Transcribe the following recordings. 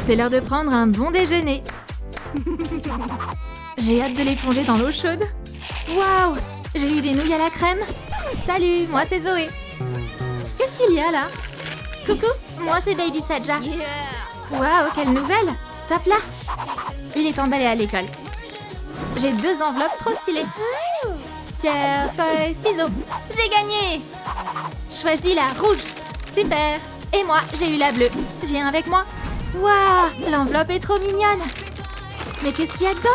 C'est l'heure de prendre un bon déjeuner. J'ai hâte de les plonger dans l'eau chaude. Waouh! J'ai eu des nouilles à la crème. Salut, moi c'est Zoé. Qu'est-ce qu'il y a là? Coucou, moi c'est Baby Saja. Waouh, quelle nouvelle! Top là! Il est temps d'aller à l'école. J'ai 2 enveloppes trop stylées. Pierre, feuille, ciseaux. J'ai gagné! Choisis la rouge. Super! Et moi, j'ai eu la bleue. Viens avec moi. Waouh! L'enveloppe est trop mignonne. Mais qu'est-ce qu'il y a dedans?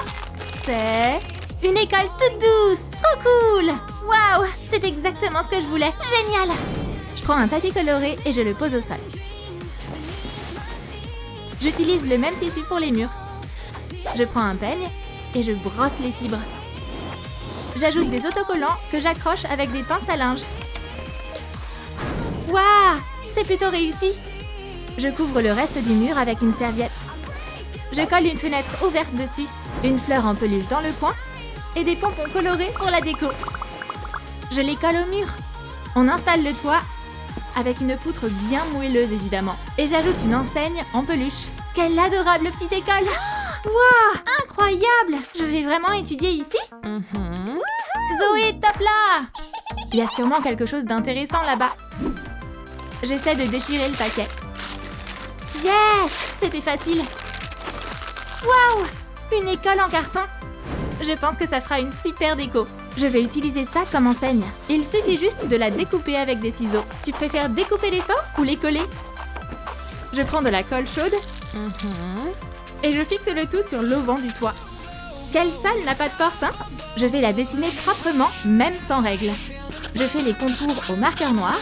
C'est une école toute douce. Trop cool! Waouh! C'est exactement ce que je voulais. Génial! Je prends un tapis coloré et je le pose au sol. J'utilise le même tissu pour les murs. Je prends un peigne et je brosse les fibres. J'ajoute des autocollants que j'accroche avec des pinces à linge. Waouh! C'est plutôt réussi! Je couvre le reste du mur avec une serviette. Je colle une fenêtre ouverte dessus, une fleur en peluche dans le coin et des pompons colorés pour la déco. Je les colle au mur. On installe le toit avec une poutre bien moelleuse évidemment. Et j'ajoute une enseigne en peluche. Quelle adorable petite école! Waouh! Incroyable! Je vais vraiment étudier ici? Zoé, top là! Il y a sûrement quelque chose d'intéressant là-bas. J'essaie de déchirer le paquet. Yes! C'était facile. Waouh! Une école en carton. Je pense que ça fera une super déco. Je vais utiliser ça comme enseigne. Il suffit juste de la découper avec des ciseaux. Tu préfères découper les forts ou les coller? Je prends de la colle chaude et je fixe le tout sur l'auvent du toit. Quelle salle n'a pas de porte, hein? Je vais la dessiner proprement, même sans règle. Je fais les contours au marqueur noir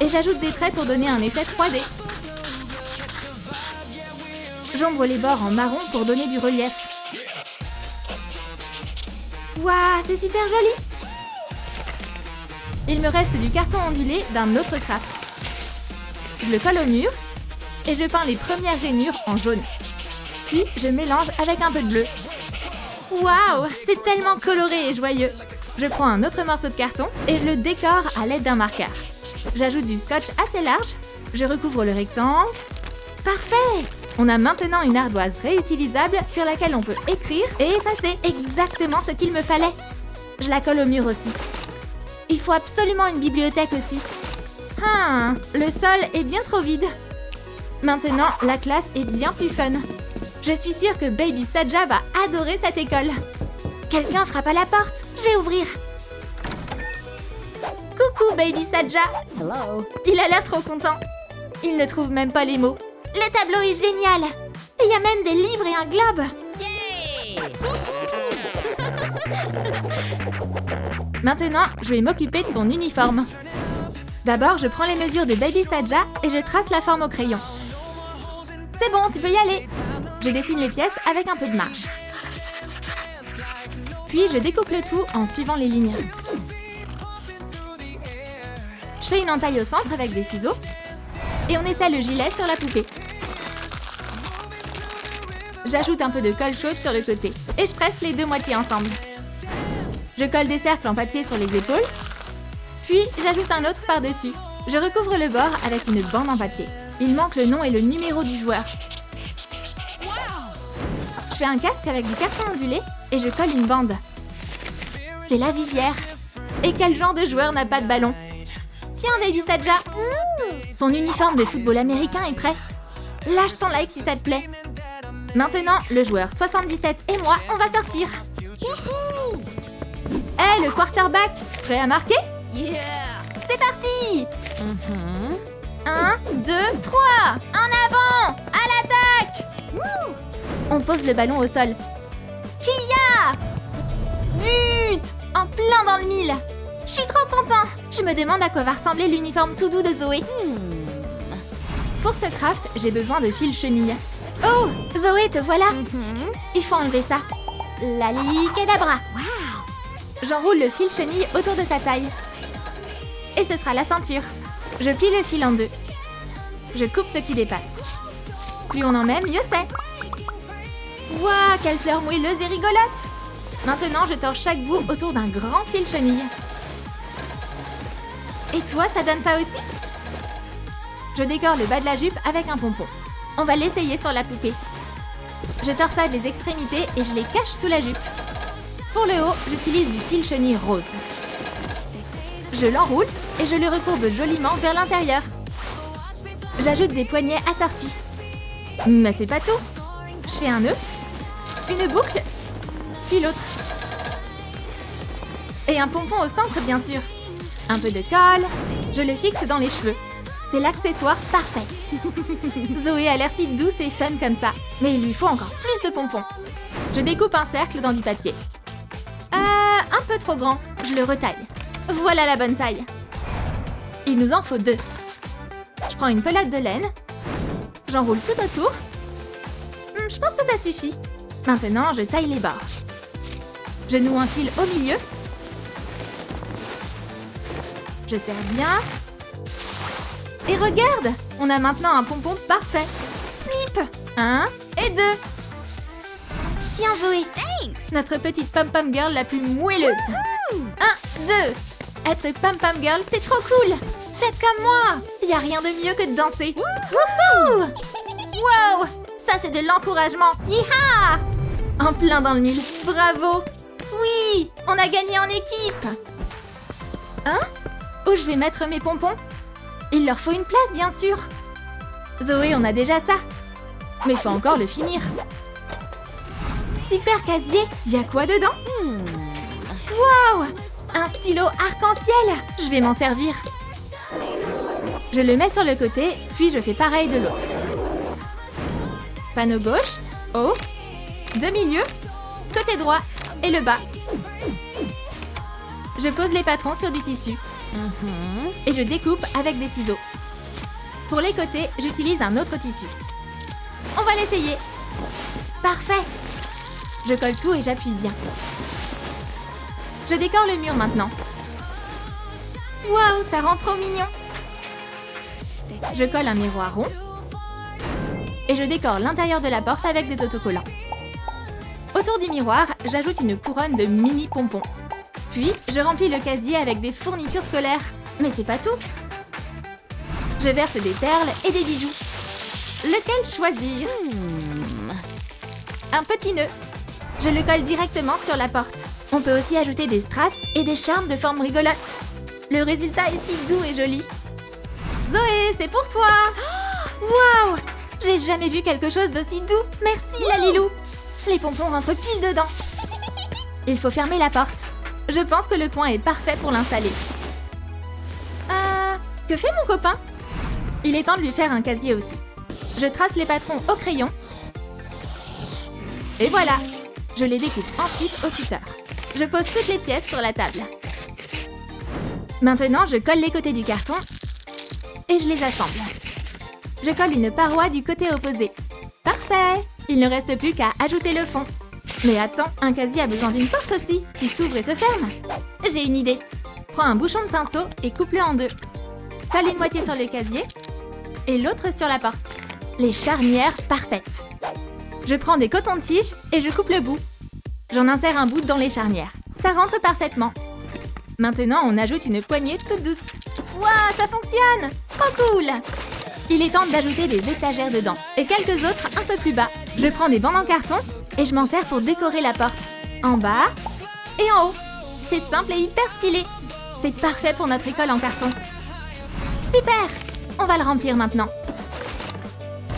et j'ajoute des traits pour donner un effet 3D. J'ombre les bords en marron pour donner du relief. Waouh, c'est super joli! Il me reste du carton ondulé d'un autre craft. Je le colle au mur et je peins les premières rainures en jaune. Puis je mélange avec un peu de bleu. Waouh, c'est tellement coloré et joyeux! Je prends un autre morceau de carton et je le décore à l'aide d'un marqueur. J'ajoute du scotch assez large, je recouvre le rectangle. Parfait! On a maintenant une ardoise réutilisable sur laquelle on peut écrire et effacer. Exactement ce qu'il me fallait. Je la colle au mur aussi. Il faut absolument une bibliothèque aussi. Le sol est bien trop vide. Maintenant, la classe est bien plus fun. Je suis sûre que Baby Saja va adorer cette école. Quelqu'un frappe à la porte. Je vais ouvrir. Coucou Baby Saja. Hello. Il a l'air trop content. Il ne trouve même pas les mots. Le tableau est génial. Et il y a même des livres et un globe. Maintenant, je vais m'occuper de ton uniforme. D'abord, je prends les mesures de Baby Saja et je trace la forme au crayon. C'est bon, tu peux y aller. Je dessine les pièces avec un peu de marge. Puis, je découpe le tout en suivant les lignes. Je fais une entaille au centre avec des ciseaux et on essaie le gilet sur la poupée. J'ajoute un peu de colle chaude sur le côté et je presse les 2 moitiés ensemble. Je colle des cercles en papier sur les épaules, puis j'ajoute un autre par-dessus. Je recouvre le bord avec une bande en papier. Il manque le nom et le numéro du joueur. Je fais un casque avec du carton ondulé et je colle une bande. C'est la visière. Et quel genre de joueur n'a pas de ballon? Tiens, Baby Saja. Son uniforme de football américain est prêt. Lâche ton like si ça te plaît. Maintenant, le joueur 77 et moi, on va sortir. Hé, le quarterback, prêt à marquer? C'est parti! 1, 2, 3, en avant! À l'attaque! On pose le ballon au sol. Kia! But! En plein dans le mille! Je suis trop content! Je me demande à quoi va ressembler l'uniforme tout doux de Zoé. Pour ce craft, j'ai besoin de fil chenille. Oh! Zoé, te voilà! Il faut enlever ça. Lalicadabra! J'enroule le fil chenille autour de sa taille. Et ce sera la ceinture. Je plie le fil en 2. Je coupe ce qui dépasse. Plus on en met, mieux c'est. Waouh, quelle fleur moelleuse et rigolote! Maintenant, je tords chaque bout autour d'un grand fil chenille. Et toi, ça donne ça aussi? Je décore le bas de la jupe avec un pompon. On va l'essayer sur la poupée. Je torsade les extrémités et je les cache sous la jupe. Pour le haut, j'utilise du fil chenille rose. Je l'enroule et je le recourbe joliment vers l'intérieur. J'ajoute des poignets assortis. Mais c'est pas tout. Je fais un nœud, une boucle, puis l'autre. Et un pompon au centre, bien sûr. Un peu de colle, je le fixe dans les cheveux. C'est l'accessoire parfait. Zoé a l'air si douce et fun comme ça, mais il lui faut encore plus de pompons. Je découpe un cercle dans du papier. Un peu trop grand, je le retaille. Voilà la bonne taille. Il nous en faut 2. Je prends une pelote de laine, j'enroule tout autour. Je pense que ça suffit. Maintenant, je taille les bords. Je noue un fil au milieu. Je serre bien. Et regarde, on a maintenant un pompon parfait. Snip! 1 et 2. Tiens Zoé, notre petite pom-pom girl la plus moelleuse. 1, 2. Être pom-pom girl, c'est trop cool. Faites comme moi. Y a rien de mieux que de danser. Wouhou! Wow! Ça c'est de l'encouragement. Hi-ha! En plein dans le mille. Bravo! Oui! On a gagné en équipe. Hein? Où je vais mettre mes pompons? Il leur faut une place, bien sûr. Zoé, on a déjà ça. Mais faut encore le finir. Super casier. Y a quoi dedans? Wow! Un stylo arc-en-ciel. Je vais m'en servir. Je le mets sur le côté, puis je fais pareil de l'autre. Panneau gauche, haut, de milieu, côté droit et le bas. Je pose les patrons sur du tissu. Et je découpe avec des ciseaux. Pour les côtés, j'utilise un autre tissu. On va l'essayer. Parfait. Je colle tout et j'appuie bien. Je décore le mur maintenant. Waouh, ça rend trop mignon. Je colle un miroir rond. Et je décore l'intérieur de la porte avec des autocollants. Autour du miroir, j'ajoute une couronne de mini pompons. Puis, je remplis le casier avec des fournitures scolaires. Mais c'est pas tout. Je verse des perles et des bijoux. Lequel choisir? Un petit nœud. Je le colle directement sur la porte. On peut aussi ajouter des strass et des charmes de forme rigolote. Le résultat est si doux et joli. Zoé, c'est pour toi! Waouh! J'ai jamais vu quelque chose d'aussi doux. Merci, la Lilou. Les pompons rentrent pile dedans. Il faut fermer la porte. Je pense que le coin est parfait pour l'installer. Que fait mon copain? Il est temps de lui faire un casier aussi. Je trace les patrons au crayon. Et voilà! Je les découpe ensuite au cutter. Je pose toutes les pièces sur la table. Maintenant, je colle les côtés du carton et je les assemble. Je colle une paroi du côté opposé. Parfait! Il ne reste plus qu'à ajouter le fond. Mais attends, un casier a besoin d'une porte aussi, qui s'ouvre et se ferme. J'ai une idée. Prends un bouchon de pinceau et coupe-le en 2. Colle une moitié sur le casier et l'autre sur la porte. Les charnières parfaites. Je prends des cotons-tiges et je coupe le bout. J'en insère un bout dans les charnières. Ça rentre parfaitement. Maintenant, on ajoute une poignée toute douce. Waouh, ça fonctionne! Trop cool! Il est temps d'ajouter des étagères dedans et quelques autres un peu plus bas. Je prends des bandes en carton et je m'en sers pour décorer la porte. En bas et en haut. C'est simple et hyper stylé. C'est parfait pour notre école en carton. Super! On va le remplir maintenant.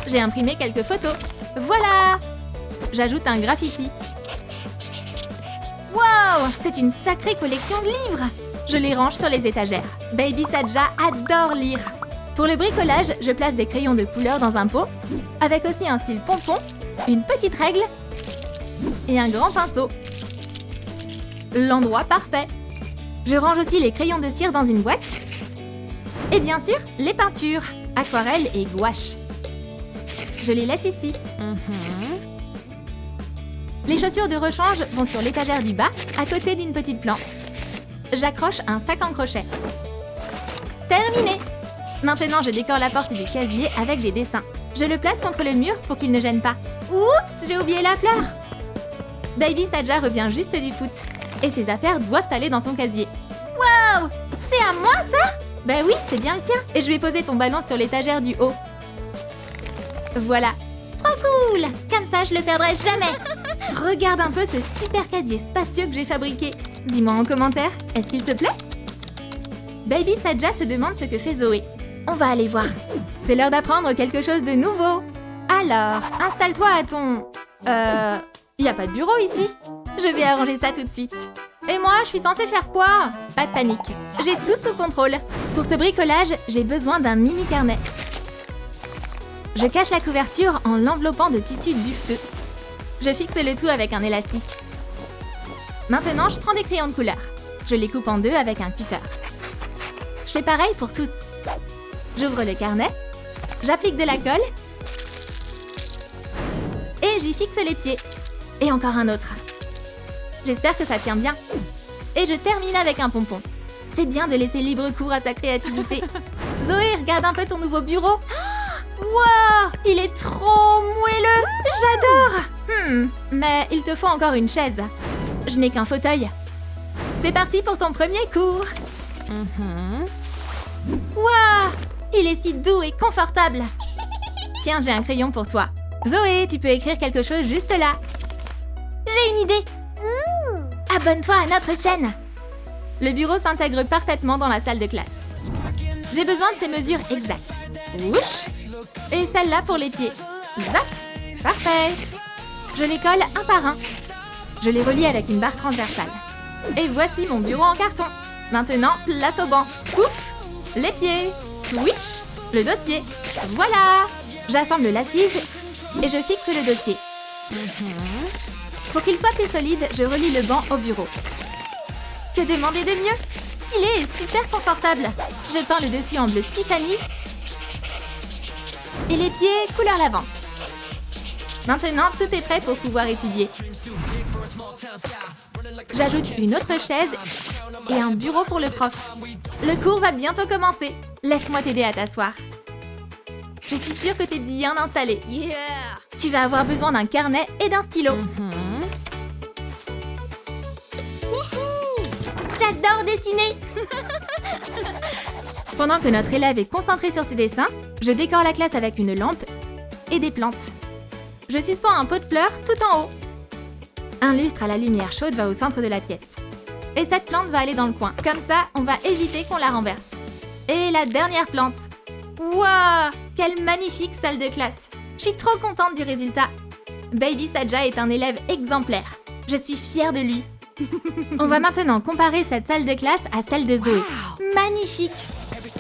J'ai imprimé quelques photos. Voilà! J'ajoute un graffiti. Waouh! C'est une sacrée collection de livres! Je les range sur les étagères. Baby Saja adore lire. Pour le bricolage, je place des crayons de couleur dans un pot, avec aussi un style pompon, une petite règle et un grand pinceau. L'endroit parfait. Je range aussi les crayons de cire dans une boîte. Et bien sûr, les peintures, aquarelle et gouache. Je les laisse ici. Les chaussures de rechange vont sur l'étagère du bas, à côté d'une petite plante. J'accroche un sac en crochet. Terminé! Maintenant, je décore la porte du casier avec des dessins. Je le place contre le mur pour qu'il ne gêne pas. Oups, j'ai oublié la fleur! Baby Saja revient juste du foot. Et ses affaires doivent aller dans son casier. Waouh! C'est à moi, ça? Ben oui, c'est bien le tien. Et je vais poser ton ballon sur l'étagère du haut. Voilà. Trop cool! Comme ça, je le perdrai jamais. Regarde un peu ce super casier spacieux que j'ai fabriqué. Dis-moi en commentaire, est-ce qu'il te plaît? Baby Saja se demande ce que fait Zoé. On va aller voir. C'est l'heure d'apprendre quelque chose de nouveau. Alors, installe-toi à ton... y a pas de bureau ici. Je vais arranger ça tout de suite. Et moi, je suis censée faire quoi? Pas de panique. J'ai tout sous contrôle. Pour ce bricolage, j'ai besoin d'un mini carnet. Je cache la couverture en l'enveloppant de tissu duveteux. Je fixe le tout avec un élastique. Maintenant, je prends des crayons de couleur. Je les coupe en deux avec un cutter. Je fais pareil pour tous. J'ouvre le carnet. J'applique de la colle. Et j'y fixe les pieds. Et encore un autre. J'espère que ça tient bien. Et je termine avec un pompon. C'est bien de laisser libre cours à sa créativité. Zoé, regarde un peu ton nouveau bureau. Wow, il est trop moelleux. J'adore. Mais il te faut encore une chaise. Je n'ai qu'un fauteuil. C'est parti pour ton premier cours. Wow, il est si doux et confortable. Tiens, j'ai un crayon pour toi. Zoé, tu peux écrire quelque chose juste là. J'ai une idée. Abonne-toi à notre chaîne. Le bureau s'intègre parfaitement dans la salle de classe. J'ai besoin de ces mesures exactes. Whoosh. Et celle-là pour les pieds. Zap. Parfait. Je les colle un par un. Je les relie avec une barre transversale. Et voici mon bureau en carton. Maintenant, place au banc. Pouf. Les pieds. Swish. Le dossier. Voilà. J'assemble l'assise et je fixe le dossier. Pour qu'il soit plus solide, je relie le banc au bureau. Que demander de mieux? Stylé et super confortable. Je peins le dessus en bleu Tiffany. Et les pieds couleur lavande. Maintenant, tout est prêt pour pouvoir étudier. J'ajoute une autre chaise et un bureau pour le prof. Le cours va bientôt commencer. Laisse-moi t'aider à t'asseoir. Je suis sûre que t'es bien installée. Tu vas avoir besoin d'un carnet et d'un stylo. J'adore dessiner. Pendant que notre élève est concentré sur ses dessins, je décore la classe avec une lampe et des plantes. Je suspends un pot de fleurs tout en haut. Un lustre à la lumière chaude va au centre de la pièce. Et cette plante va aller dans le coin. Comme ça, on va éviter qu'on la renverse. Et la dernière plante. Waouh! Quelle magnifique salle de classe! Je suis trop contente du résultat. Baby Saja est un élève exemplaire. Je suis fière de lui. On va maintenant comparer cette salle de classe à celle de Zoé. Magnifique!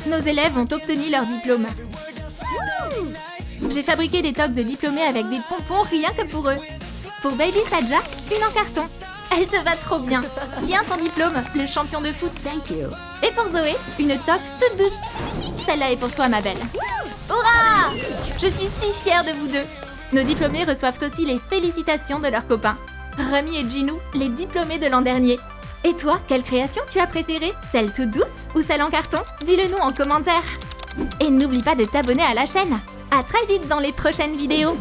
Nos élèves ont obtenu leur diplôme. J'ai fabriqué des toques de diplômés avec des pompons rien que pour eux. Pour Baby Saja, une en carton. Elle te va trop bien. Tiens ton diplôme, le champion de foot. Thank you. Et pour Zoé, une toque toute douce. Celle-là est pour toi, ma belle. Hurrah! Je suis si fière de vous deux. Nos diplômés reçoivent aussi les félicitations de leurs copains. Remy et Ginou, les diplômés de l'an dernier. Et toi, quelle création tu as préférée? Celle toute douce ou celle en carton? Dis-le nous en commentaire. Et n'oublie pas de t'abonner à la chaîne. À très vite dans les prochaines vidéos.